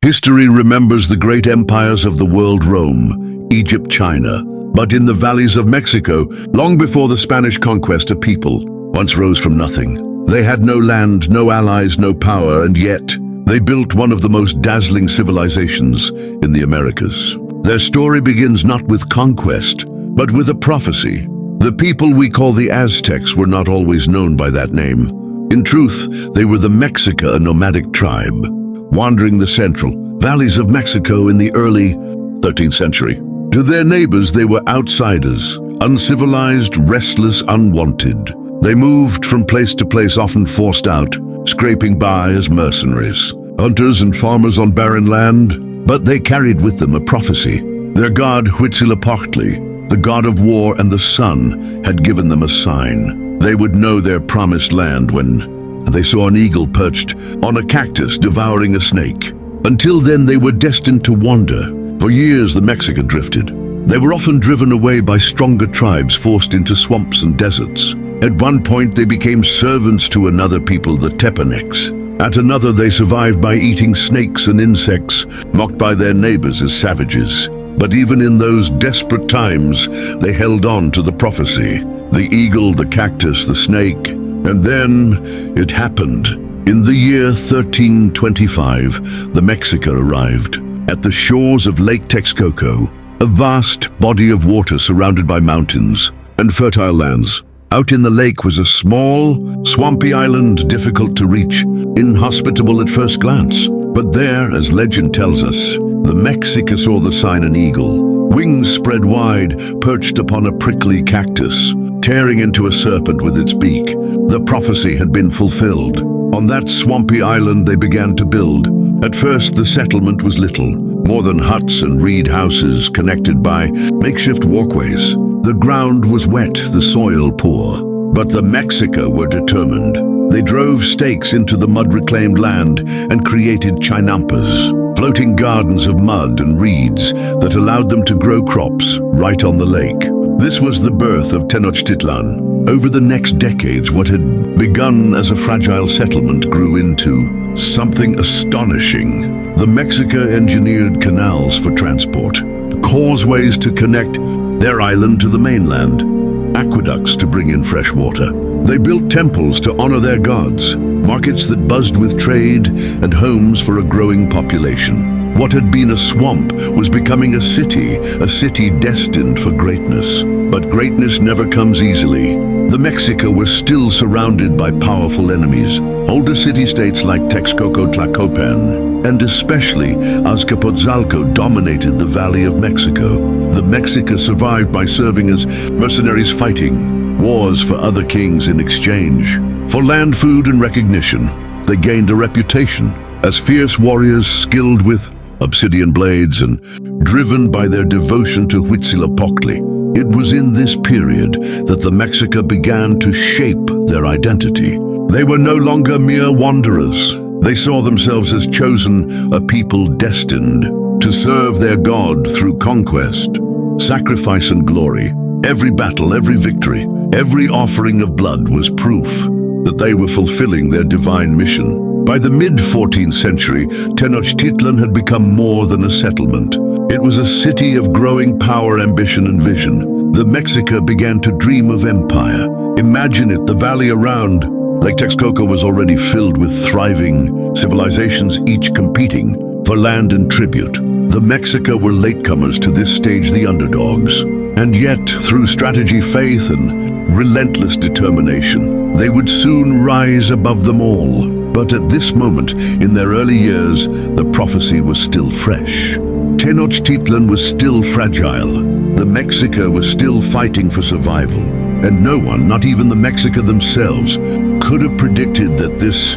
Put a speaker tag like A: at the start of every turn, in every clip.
A: History remembers the great empires of the world: Rome, Egypt, China. But in the valleys of Mexico, long before the Spanish conquest, a people once rose from nothing. They had no land, no allies, no power, and yet they built one of the most dazzling civilizations in the Americas. Their story begins not with conquest, but with a prophecy. The people we call the Aztecs were not always known by that name. In truth, they were the Mexica, a nomadic tribe, wandering the central valleys of Mexico in the early 13th century. To their neighbors, they were outsiders, uncivilized, restless, unwanted. They moved from place to place, often forced out, scraping by as mercenaries, hunters and farmers on barren land. But they carried with them a prophecy. Their god, Huitzilopochtli, the god of war and the sun, had given them a sign. They would know their promised land when they saw an eagle perched on a cactus devouring a snake. Until then, they were destined to wander. For years, the Mexica drifted. They were often driven away by stronger tribes, forced into swamps and deserts. At one point, they became servants to another people, the Tepanecs. At another, they survived by eating snakes and insects, mocked by their neighbors as savages. But even in those desperate times, they held on to the prophecy. The eagle, the cactus, the snake. And then it happened. In the year 1325, the Mexica arrived. At the shores of Lake Texcoco, a vast body of water surrounded by mountains and fertile lands. Out in the lake was a small, swampy island, difficult to reach, inhospitable at first glance. But there, as legend tells us, the Mexica saw the sign: an eagle, wings spread wide, perched upon a prickly cactus, tearing into a serpent with its beak. The prophecy had been fulfilled. On that swampy island they began to build. At first the settlement was little, more than huts and reed houses connected by makeshift walkways. The ground was wet, the soil poor. But the Mexica were determined. They drove stakes into the mud-reclaimed land and created chinampas, floating gardens of mud and reeds that allowed them to grow crops right on the lake. This was the birth of Tenochtitlan. Over the next decades, what had begun as a fragile settlement grew into something astonishing. The Mexica engineered canals for transport, causeways to connect their island to the mainland, aqueducts to bring in fresh water. They built temples to honor their gods, markets that buzzed with trade, and homes for a growing population. What had been a swamp was becoming a city destined for greatness. But greatness never comes easily. The Mexica were still surrounded by powerful enemies. Older city-states like Texcoco, Tlacopan, and especially Azcapotzalco dominated the Valley of Mexico. The Mexica survived by serving as mercenaries, fighting wars for other kings in exchange for land, food, and recognition. They gained a reputation as fierce warriors skilled with obsidian blades and driven by their devotion to Huitzilopochtli. It was in this period that the Mexica began to shape their identity. They were no longer mere wanderers. They saw themselves as chosen, a people destined to serve their God through conquest, sacrifice, and glory. Every battle, every victory, every offering of blood was proof that they were fulfilling their divine mission. By the mid-14th century, Tenochtitlan had become more than a settlement. It was a city of growing power, ambition, and vision. The Mexica began to dream of empire. Imagine it, the valley around Lake Texcoco was already filled with thriving civilizations, each competing for land and tribute. The Mexica were latecomers to this stage, the underdogs. And yet, through strategy, faith, and relentless determination, they would soon rise above them all. But at this moment, in their early years, the prophecy was still fresh. Tenochtitlan was still fragile. The Mexica was still fighting for survival. And no one, not even the Mexica themselves, could have predicted that this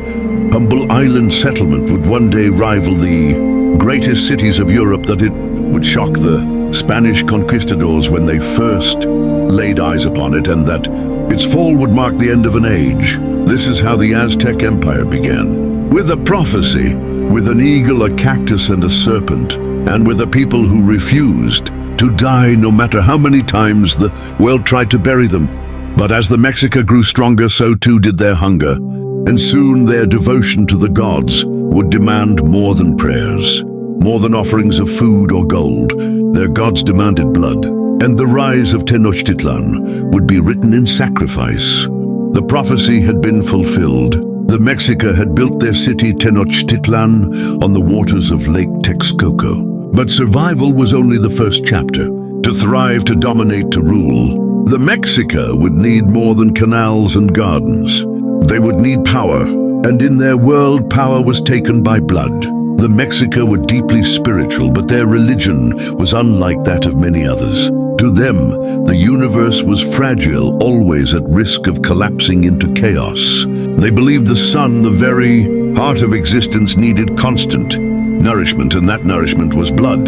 A: humble island settlement would one day rival the greatest cities of Europe, that it would shock the Spanish conquistadors when they first laid eyes upon it, and that its fall would mark the end of an age. This is how the Aztec Empire began. With a prophecy, with an eagle, a cactus, and a serpent, and with a people who refused to die no matter how many times the world tried to bury them. But as the Mexica grew stronger, so too did their hunger, and soon their devotion to the gods would demand more than prayers. More than offerings of food or gold, their gods demanded blood, and the rise of Tenochtitlan would be written in sacrifice. The prophecy had been fulfilled. The Mexica had built their city Tenochtitlan on the waters of Lake Texcoco. But survival was only the first chapter. To thrive, to dominate, to rule, the Mexica would need more than canals and gardens. They would need power, and in their world, power was taken by blood. The Mexica were deeply spiritual, but their religion was unlike that of many others. To them, the universe was fragile, always at risk of collapsing into chaos. They believed the sun, the very heart of existence, needed constant nourishment, and that nourishment was blood.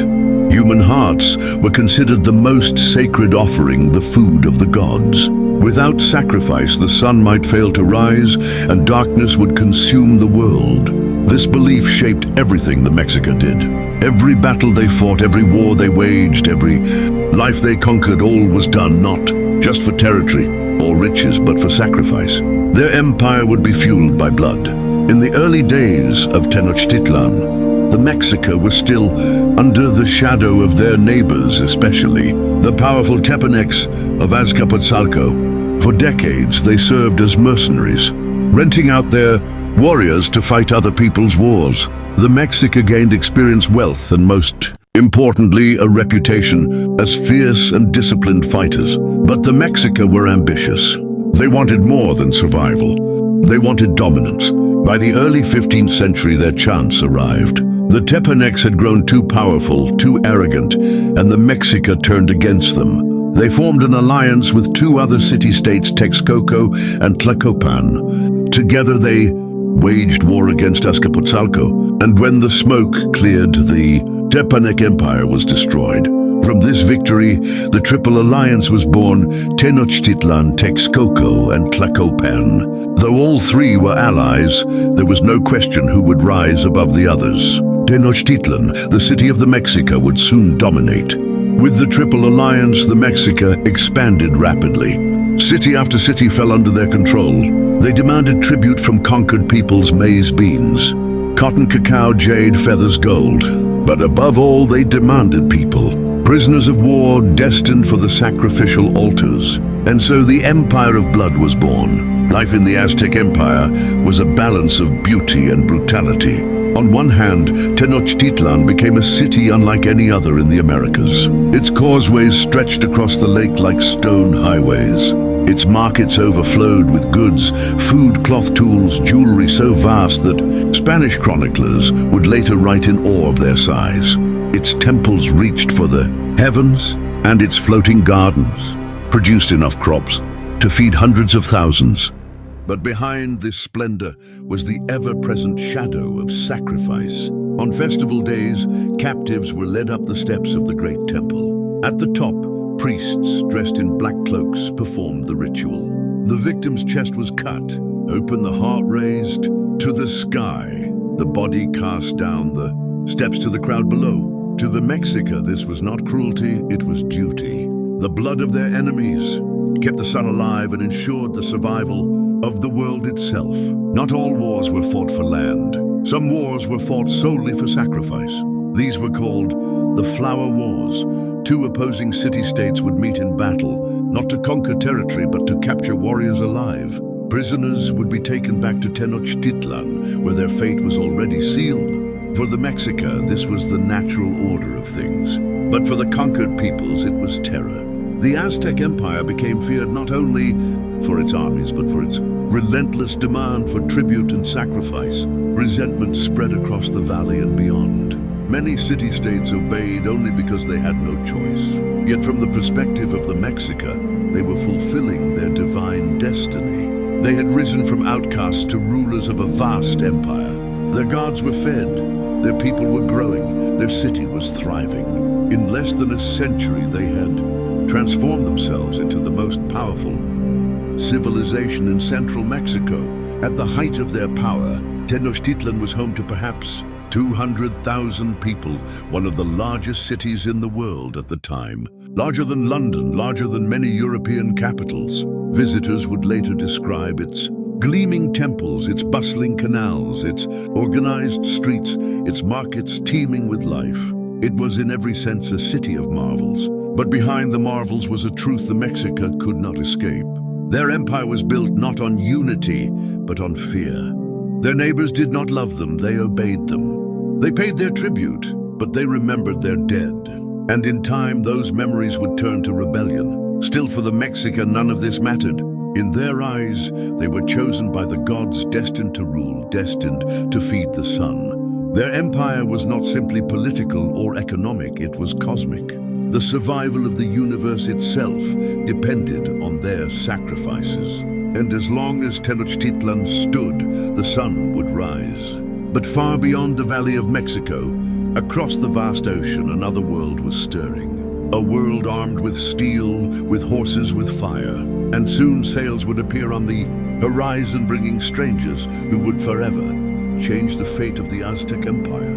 A: Human hearts were considered the most sacred offering, the food of the gods. Without sacrifice, the sun might fail to rise, and darkness would consume the world. This belief shaped everything the Mexica did. Every battle they fought, every war they waged, every life they conquered, all was done not just for territory or riches, but for sacrifice. Their empire would be fueled by blood. In the early days of Tenochtitlan, the Mexica were still under the shadow of their neighbors, especially the powerful Tepanecs of Azcapotzalco. For decades, they served as mercenaries, renting out their warriors to fight other people's wars. The Mexica gained experience, wealth, and most importantly, a reputation as fierce and disciplined fighters. But the Mexica were ambitious. They wanted more than survival. They wanted dominance. By the early 15th century, their chance arrived. The Tepanecs had grown too powerful, too arrogant, and the Mexica turned against them. They formed an alliance with two other city-states, Texcoco and Tlacopan. Together they waged war against Azcapotzalco, and when the smoke cleared, the Aztec Empire was destroyed. From this victory, the Triple Alliance was born: Tenochtitlan, Texcoco, and Tlacopan. Though all three were allies, there was no question who would rise above the others. Tenochtitlan, the city of the Mexica, would soon dominate. With the Triple Alliance, the Mexica expanded rapidly. City after city fell under their control. They demanded tribute from conquered peoples: maize, beans, cotton, cacao, jade, feathers, gold. But above all, they demanded people, prisoners of war destined for the sacrificial altars. And so the Empire of Blood was born. Life in the Aztec Empire was a balance of beauty and brutality. On one hand, Tenochtitlan became a city unlike any other in the Americas. Its causeways stretched across the lake like stone highways. Its markets overflowed with goods, food, cloth, tools, jewelry so vast that Spanish chroniclers would later write in awe of their size. Its temples reached for the heavens, and its floating gardens produced enough crops to feed hundreds of thousands. But behind this splendor was the ever-present shadow of sacrifice. On festival days, captives were led up the steps of the great temple. At the top, priests dressed in black cloaks performed the ritual. The victim's chest was cut, open, the heart raised to the sky, the body cast down the steps to the crowd below. To the Mexica, this was not cruelty, it was duty. The blood of their enemies kept the sun alive and ensured the survival of the world itself. Not all wars were fought for land. Some wars were fought solely for sacrifice. These were called the Flower Wars. Two opposing city-states would meet in battle, not to conquer territory, but to capture warriors alive. Prisoners would be taken back to Tenochtitlan, where their fate was already sealed. For the Mexica, this was the natural order of things. But for the conquered peoples, it was terror. The Aztec Empire became feared not only for its armies, but for its relentless demand for tribute and sacrifice. Resentment spread across the valley and beyond. Many city-states obeyed only because they had no choice. Yet from the perspective of the Mexica, they were fulfilling their divine destiny. They had risen from outcasts to rulers of a vast empire. Their gods were fed, their people were growing, their city was thriving. In less than a century, they had transformed themselves into the most powerful civilization in central Mexico. At the height of their power, Tenochtitlan was home to perhaps 200,000 people, one of the largest cities in the world at the time. Larger than London, larger than many European capitals. Visitors would later describe its Gleaming temples, its bustling canals, its organized streets, its markets teeming with life. It was in every sense a city of marvels. But behind the marvels was a truth the Mexica could not escape. Their empire was built not on unity, but on fear. Their neighbors did not love them, they obeyed them. They paid their tribute, but they remembered their dead. And in time, those memories would turn to rebellion. Still, for the Mexica, none of this mattered. In their eyes, they were chosen by the gods, destined to rule, destined to feed the sun. Their empire was not simply political or economic, it was cosmic. The survival of the universe itself depended on their sacrifices. And as long as Tenochtitlan stood, the sun would rise. But far beyond the Valley of Mexico, across the vast ocean, another world was stirring. A world armed with steel, with horses, with fire. And soon sails would appear on the horizon, bringing strangers who would forever change the fate of the Aztec Empire.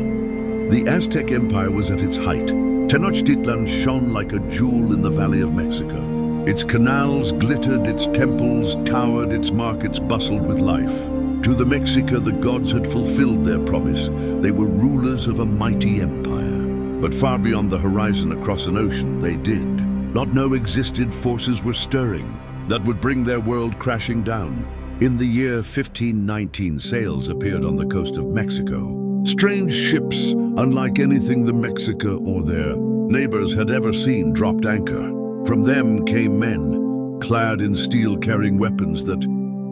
A: The Aztec Empire was at its height. Tenochtitlan shone like a jewel in the Valley of Mexico. Its canals glittered, its temples towered, its markets bustled with life. To the Mexica, the gods had fulfilled their promise. They were rulers of a mighty empire. But far beyond the horizon, across an ocean, they did not know existed forces were stirring that would bring their world crashing down. In the year 1519, sails appeared on the coast of Mexico. Strange ships, unlike anything the Mexica or their neighbors had ever seen, dropped anchor. From them came men, clad in steel, carrying weapons that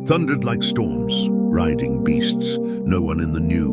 A: thundered like storms, riding beasts no one in the new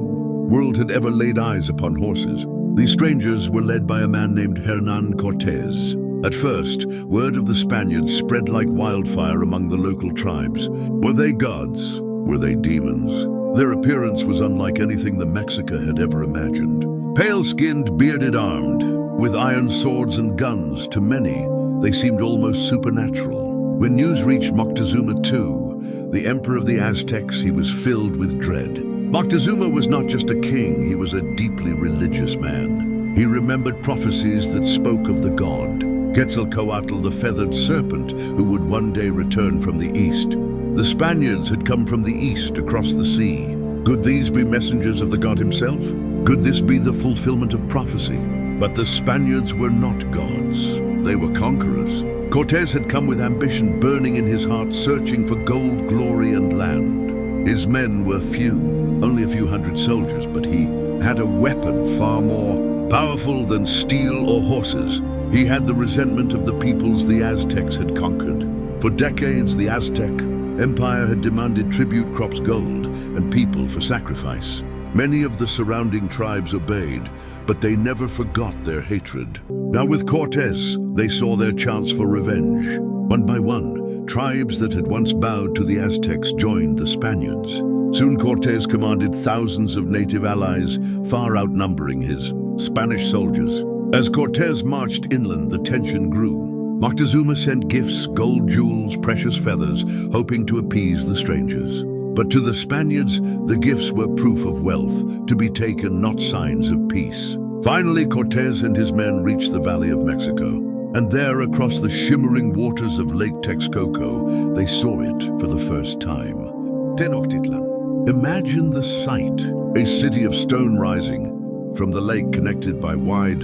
A: world had ever laid eyes upon horses. These strangers were led by a man named Hernán Cortés. At first, word of the Spaniards spread like wildfire among the local tribes. Were they gods? Were they demons? Their appearance was unlike anything the Mexica had ever imagined. Pale-skinned, bearded, armed, with iron swords and guns, to many, they seemed almost supernatural. When news reached Moctezuma II, the emperor of the Aztecs, he was filled with dread. Moctezuma was not just a king, he was a deeply religious man. He remembered prophecies that spoke of the god, Quetzalcoatl, the feathered serpent, who would one day return from the east. The Spaniards had come from the east across the sea. Could these be messengers of the god himself? Could this be the fulfillment of prophecy? But the Spaniards were not gods. They were conquerors. Cortés had come with ambition burning in his heart, searching for gold, glory, and land. His men were few, only a few hundred soldiers, but he had a weapon far more powerful than steel or horses. He had the resentment of the peoples the Aztecs had conquered. For decades, the Aztec Empire had demanded tribute, crops, gold, and people for sacrifice. Many of the surrounding tribes obeyed, but they never forgot their hatred. Now with Cortés, they saw their chance for revenge. One by one, tribes that had once bowed to the Aztecs joined the Spaniards. Soon Cortés commanded thousands of native allies, far outnumbering his Spanish soldiers. As Cortés marched inland, the tension grew. Moctezuma sent gifts, gold, jewels, precious feathers, hoping to appease the strangers. But to the Spaniards, the gifts were proof of wealth, to be taken, not signs of peace. Finally, Cortés and his men reached the Valley of Mexico. And there, across the shimmering waters of Lake Texcoco, they saw it for the first time. Tenochtitlan. Imagine the sight. A city of stone rising from the lake, connected by wide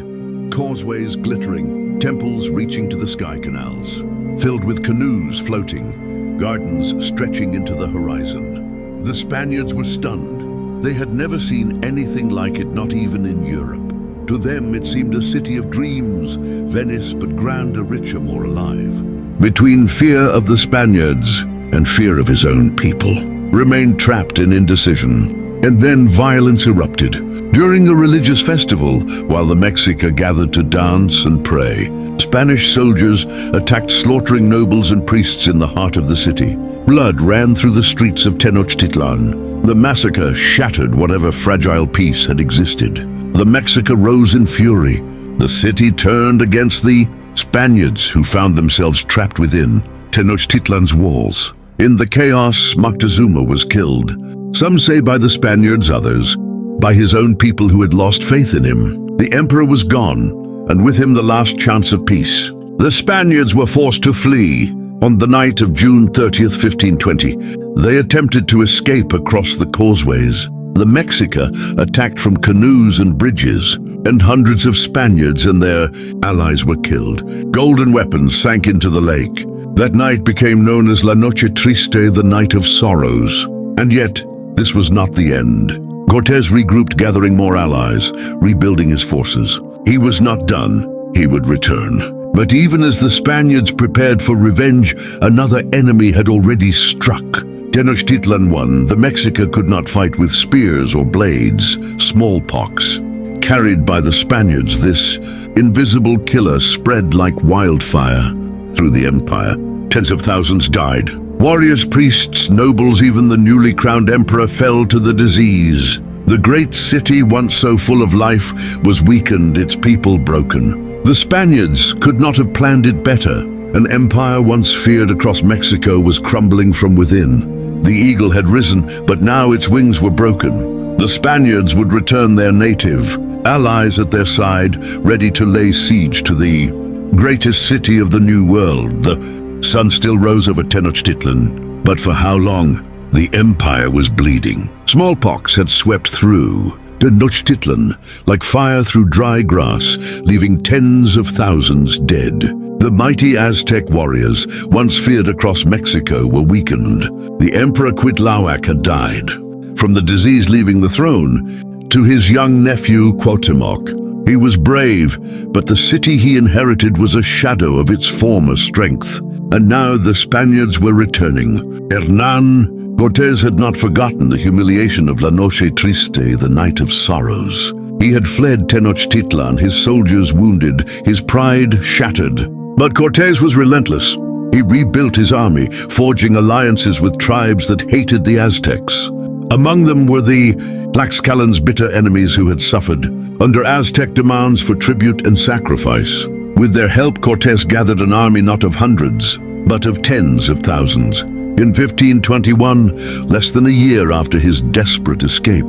A: causeways glittering, temples reaching to the sky canals, filled with canoes floating, gardens stretching into the horizon. The Spaniards were stunned. They had never seen anything like it, not even in Europe. To them, it seemed a city of dreams, Venice, but grander, richer, more alive. Between fear of the Spaniards and fear of his own people, remained trapped in indecision. And then violence erupted. During a religious festival, while the Mexica gathered to dance and pray, Spanish soldiers attacked, slaughtering nobles and priests in the heart of the city. Blood ran through the streets of Tenochtitlan. The massacre shattered whatever fragile peace had existed. The Mexica rose in fury. The city turned against the Spaniards, who found themselves trapped within Tenochtitlan's walls. In the chaos, Moctezuma was killed. Some say by the Spaniards, others by his own people who had lost faith in him. The emperor was gone, and with him the last chance of peace. The Spaniards were forced to flee, On the night of June 30th, 1520, they attempted to escape across the causeways. The Mexica attacked from canoes and bridges, and hundreds of Spaniards and their allies were killed. Golden weapons sank into the lake. That night became known as La Noche Triste, the Night of Sorrows. And yet, this was not the end. Cortés regrouped, gathering more allies, rebuilding his forces. He was not done. He would return. But even as the Spaniards prepared for revenge, another enemy had already struck. Tenochtitlan won. The Mexica could not fight with spears or blades. Smallpox. Carried by the Spaniards, this invisible killer spread like wildfire through the empire. Tens of thousands died. Warriors, priests, nobles, even the newly crowned emperor fell to the disease. The great city, once so full of life, was weakened, its people broken. The Spaniards could not have planned it better. An empire once feared across Mexico was crumbling from within. The eagle had risen, but now its wings were broken. The Spaniards would return their native, allies at their side, ready to lay siege to the greatest city of the New World. The sun still rose over Tenochtitlan, but for how long? The empire was bleeding. Smallpox had swept through Tenochtitlan like fire through dry grass, leaving tens of thousands dead. The mighty Aztec warriors, once feared across Mexico, were weakened. The Emperor Cuitlahuac had died. From the disease leaving the throne to his young nephew Cuauhtemoc, he was brave, but the city he inherited was a shadow of its former strength. And now the Spaniards were returning. Hernán Cortés had not forgotten the humiliation of La Noche Triste, the Night of Sorrows. He had fled Tenochtitlan, his soldiers wounded, his pride shattered. But Cortés was relentless. He rebuilt his army, forging alliances with tribes that hated the Aztecs. Among them were the Tlaxcalan's bitter enemies who had suffered under Aztec demands for tribute and sacrifice. With their help, Cortés gathered an army not of hundreds, but of tens of thousands. In 1521, less than a year after his desperate escape,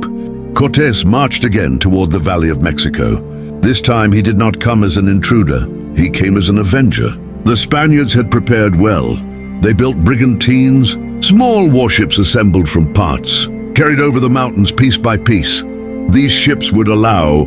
A: Cortés marched again toward the Valley of Mexico. This time he did not come as an intruder, he came as an avenger. The Spaniards had prepared well. They built brigantines, small warships assembled from parts, carried over the mountains piece by piece. These ships would allow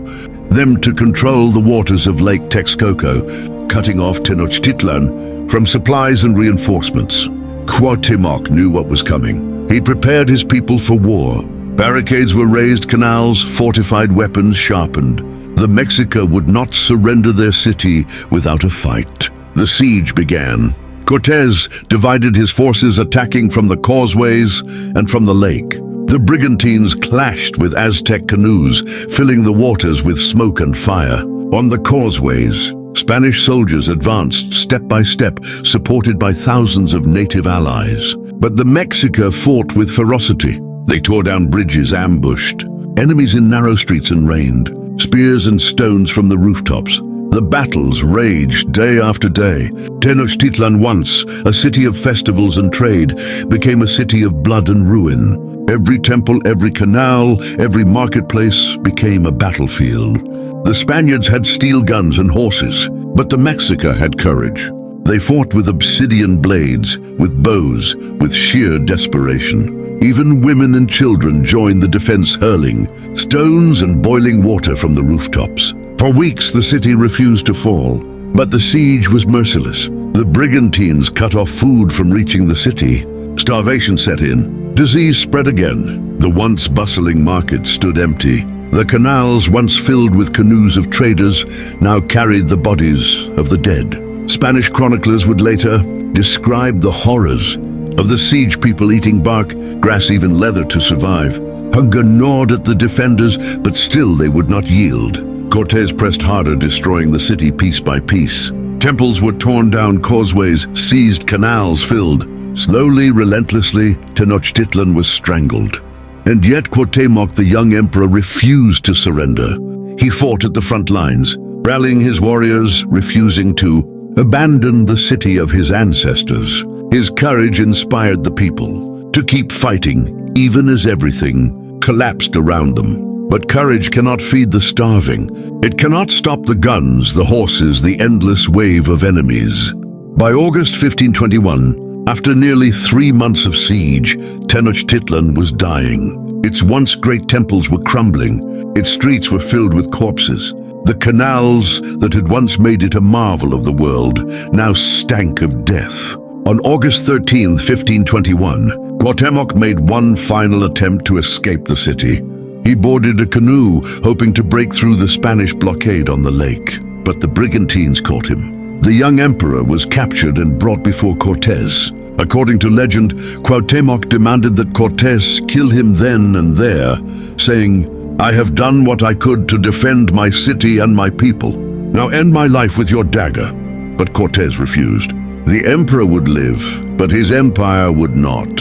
A: them to control the waters of Lake Texcoco, cutting off Tenochtitlan from supplies and reinforcements. Cuauhtemoc knew what was coming. He prepared his people for war. Barricades were raised, canals, fortified, weapons sharpened. The Mexica would not surrender their city without a fight. The siege began. Cortés divided his forces, attacking from the causeways and from the lake. The brigantines clashed with Aztec canoes, filling the waters with smoke and fire. On the causeways, Spanish soldiers advanced step by step, supported by thousands of native allies. But the Mexica fought with ferocity. They tore down bridges, ambushed enemies in narrow streets, and rained spears and stones from the rooftops. The battles raged day after day. Tenochtitlan, once a city of festivals and trade, became a city of blood and ruin. Every temple, every canal, every marketplace became a battlefield. The Spaniards had steel guns and horses, but the Mexica had courage. They fought with obsidian blades, with bows, with sheer desperation. Even women and children joined the defense, hurling stones and boiling water from the rooftops. For weeks the city refused to fall, but the siege was merciless. The brigantines cut off food from reaching the city. Starvation set in. Disease spread again. The once bustling market stood empty. The canals, once filled with canoes of traders, now carried the bodies of the dead. Spanish chroniclers would later describe the horrors of the siege people eating bark, grass, even leather to survive. Hunger gnawed at the defenders, but still they would not yield. Cortés pressed harder, destroying the city piece by piece. Temples were torn down, causeways seized, canals filled. Slowly, relentlessly, Tenochtitlan was strangled. And yet Cuauhtemoc, the young emperor, refused to surrender. He fought at the front lines, rallying his warriors, refusing to abandon the city of his ancestors. His courage inspired the people to keep fighting, even as everything collapsed around them. But courage cannot feed the starving. It cannot stop the guns, the horses, the endless wave of enemies. By August 1521, after nearly 3 months of siege, Tenochtitlan was dying. Its once great temples were crumbling. Its streets were filled with corpses. The canals that had once made it a marvel of the world now stank of death. On August 13, 1521, Cuauhtémoc made one final attempt to escape the city. He boarded a canoe, hoping to break through the Spanish blockade on the lake. But the brigantines caught him. The young emperor was captured and brought before Cortés. According to legend, Cuauhtémoc demanded that Cortés kill him then and there, saying, "I have done what I could to defend my city and my people. Now end my life with your dagger." But Cortés refused. The emperor would live, but his empire would not.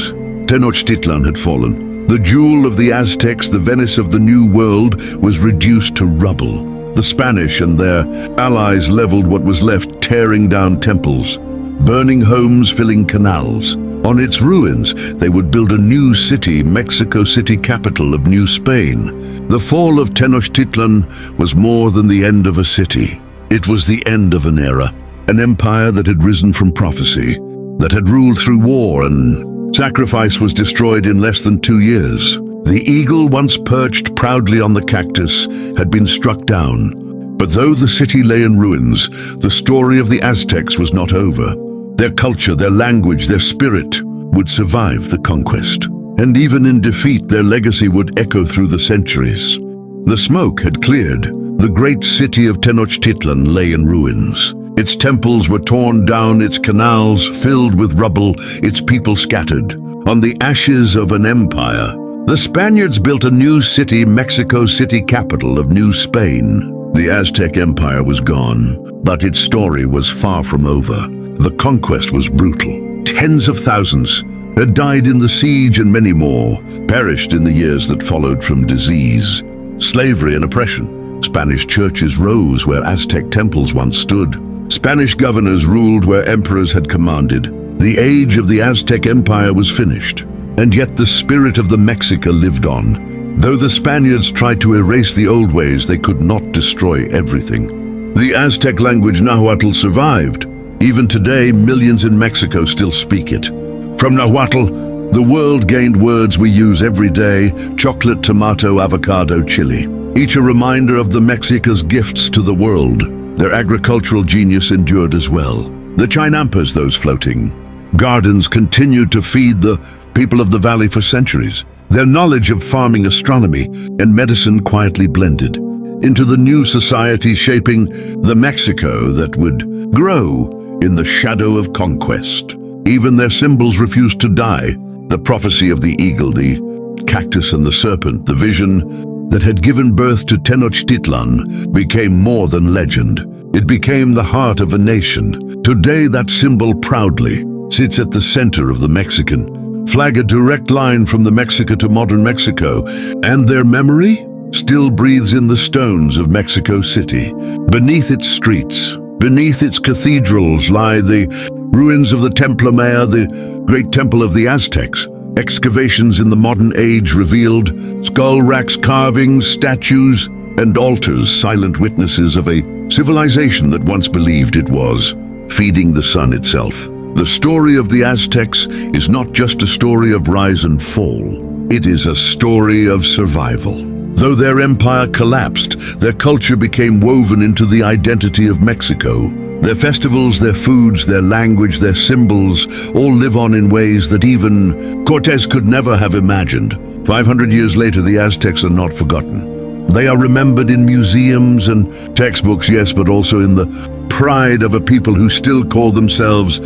A: Tenochtitlan had fallen. The jewel of the Aztecs, the Venice of the New World, was reduced to rubble. The Spanish and their allies leveled what was left, tearing down temples, burning homes, filling canals. On its ruins, they would build a new city, Mexico City, capital of New Spain. The fall of Tenochtitlan was more than the end of a city. It was the end of an era, an empire that had risen from prophecy, that had ruled through war and sacrifice, was destroyed in less than 2 years. The eagle, once perched proudly on the cactus, had been struck down. But though the city lay in ruins, the story of the Aztecs was not over. Their culture, their language, their spirit would survive the conquest. And even in defeat, their legacy would echo through the centuries. The smoke had cleared. The great city of Tenochtitlan lay in ruins. Its temples were torn down, its canals filled with rubble, its people scattered. On the ashes of an empire, the Spaniards built a new city, Mexico City, capital of New Spain. The Aztec Empire was gone, but its story was far from over. The conquest was brutal. Tens of thousands had died in the siege, and many more perished in the years that followed from disease, slavery, and oppression. Spanish churches rose where Aztec temples once stood. Spanish governors ruled where emperors had commanded. The age of the Aztec Empire was finished, and yet the spirit of the Mexica lived on. Though the Spaniards tried to erase the old ways, they could not destroy everything. The Aztec language Nahuatl survived. Even today, millions in Mexico still speak it. From Nahuatl, the world gained words we use every day: chocolate, tomato, avocado, chili. Each a reminder of the Mexica's gifts to the world. Their agricultural genius endured as well. The chinampas, those floating gardens, continued to feed the people of the valley for centuries. Their knowledge of farming, astronomy, and medicine quietly blended into the new society, shaping the Mexico that would grow in the shadow of conquest. Even their symbols refused to die. The prophecy of the eagle, the cactus, and the serpent, the vision that had given birth to Tenochtitlan, became more than legend. It became the heart of a nation. Today, that symbol proudly sits at the center of the Mexican flag, a direct line from the Mexica to modern Mexico, and their memory still breathes in the stones of Mexico City. Beneath its streets, beneath its cathedrals, lie the ruins of the Templo Maya, the great temple of the Aztecs. Excavations in the modern age revealed skull racks, carvings, statues, and altars, silent witnesses of a civilization that once believed it was feeding the sun itself. The story of the Aztecs is not just a story of rise and fall. It is a story of survival. Though their empire collapsed, their culture became woven into the identity of Mexico. Their festivals, their foods, their language, their symbols all live on in ways that even Cortés could never have imagined. 500 years later, the Aztecs are not forgotten. They are remembered in museums and textbooks, yes, but also in the pride of a people who still call themselves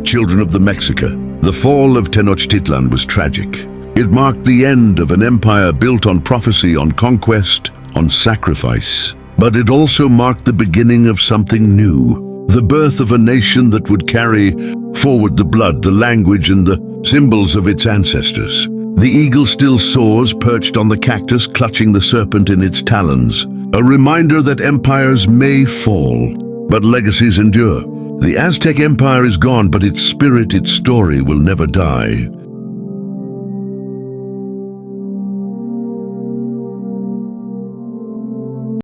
A: children of the Mexica. The fall of Tenochtitlan was tragic. It marked the end of an empire built on prophecy, on conquest, on sacrifice. But it also marked the beginning of something new. The birth of a nation that would carry forward the blood, the language, and the symbols of its ancestors. The eagle still soars, perched on the cactus, clutching the serpent in its talons. A reminder that empires may fall, but legacies endure. The Aztec Empire is gone, but its spirit, its story will never die.